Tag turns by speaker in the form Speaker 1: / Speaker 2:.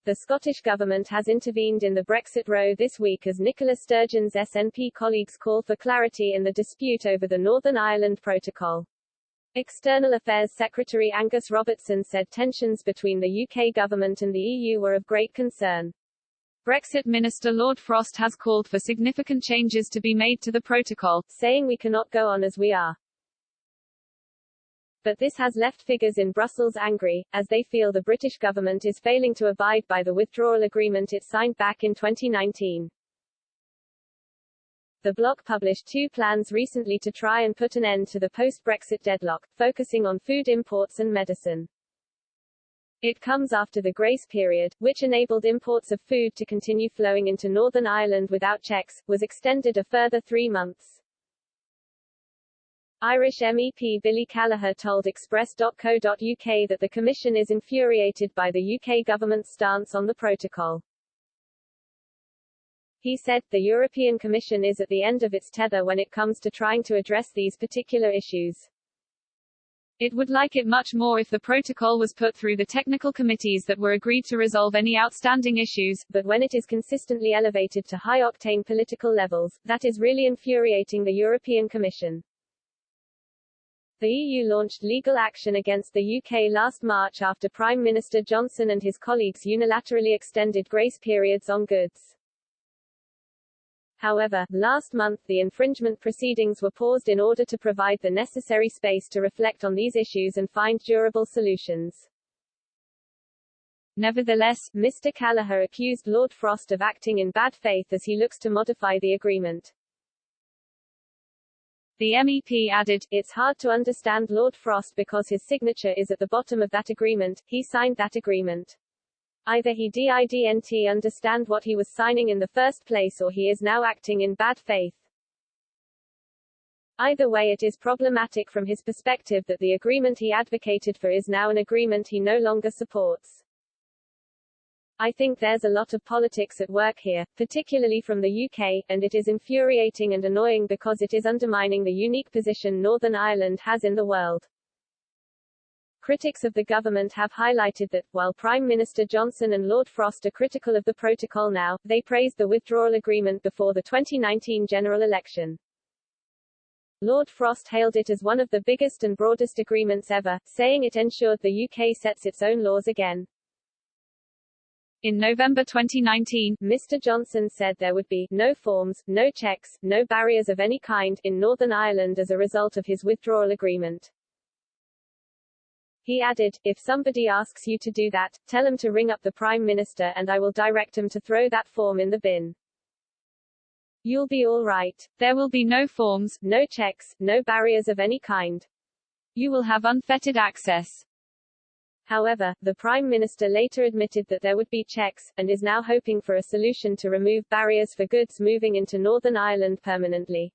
Speaker 1: The Scottish Government has intervened in the Brexit row this week as Nicola Sturgeon's SNP colleagues call for clarity in the dispute over the Northern Ireland Protocol. External Affairs Secretary Angus Robertson said tensions between the UK government and the EU were of great concern.
Speaker 2: Brexit Minister Lord Frost has called for significant changes to be made to the protocol,
Speaker 1: saying we cannot go on as we are. But this has left figures in Brussels angry, as they feel the British government is failing to abide by the withdrawal agreement it signed back in 2019. The bloc published two plans recently to try and put an end to the post-Brexit deadlock, focusing on food imports and medicine. It comes after the grace period, which enabled imports of food to continue flowing into Northern Ireland without checks, was extended a further 3 months. Irish MEP Billy Callagher told Express.co.uk that the Commission is infuriated by the UK government's stance on the protocol. He said, the European Commission is at the end of its tether when it comes to trying to address these particular issues.
Speaker 2: It would like it much more if the protocol was put through the technical committees that were agreed to resolve any outstanding issues,
Speaker 1: but when it is consistently elevated to high-octane political levels, that is really infuriating the European Commission. The EU launched legal action against the UK last March after Prime Minister Johnson and his colleagues unilaterally extended grace periods on goods. However, last month the infringement proceedings were paused in order to provide the necessary space to reflect on these issues and find durable solutions. Nevertheless, Mr. Callagher accused Lord Frost of acting in bad faith as he looks to modify the agreement.
Speaker 2: The MEP added,
Speaker 1: it's hard to understand Lord Frost because his signature is at the bottom of that agreement, he signed that agreement. Either he didn't understand what he was signing in the first place or he is now acting in bad faith. Either way it is problematic from his perspective that the agreement he advocated for is now an agreement he no longer supports. I think there's a lot of politics at work here, particularly from the UK, and it is infuriating and annoying because it is undermining the unique position Northern Ireland has in the world. Critics of the government have highlighted that, while Prime Minister Johnson and Lord Frost are critical of the protocol now, they praised the withdrawal agreement before the 2019 general election. Lord Frost hailed it as one of the biggest and broadest agreements ever, saying it ensured the UK sets its own laws again.
Speaker 2: In November 2019,
Speaker 1: Mr. Johnson said there would be no forms, no checks, no barriers of any kind in Northern Ireland as a result of his withdrawal agreement. He added, if somebody asks you to do that, tell him to ring up the Prime Minister and I will direct him to throw that form in the bin. You'll be all right.
Speaker 2: There will be no forms,
Speaker 1: no checks, no barriers of any kind.
Speaker 2: You will have unfettered access.
Speaker 1: However, the Prime Minister later admitted that there would be checks, and is now hoping for a solution to remove barriers for goods moving into Northern Ireland permanently.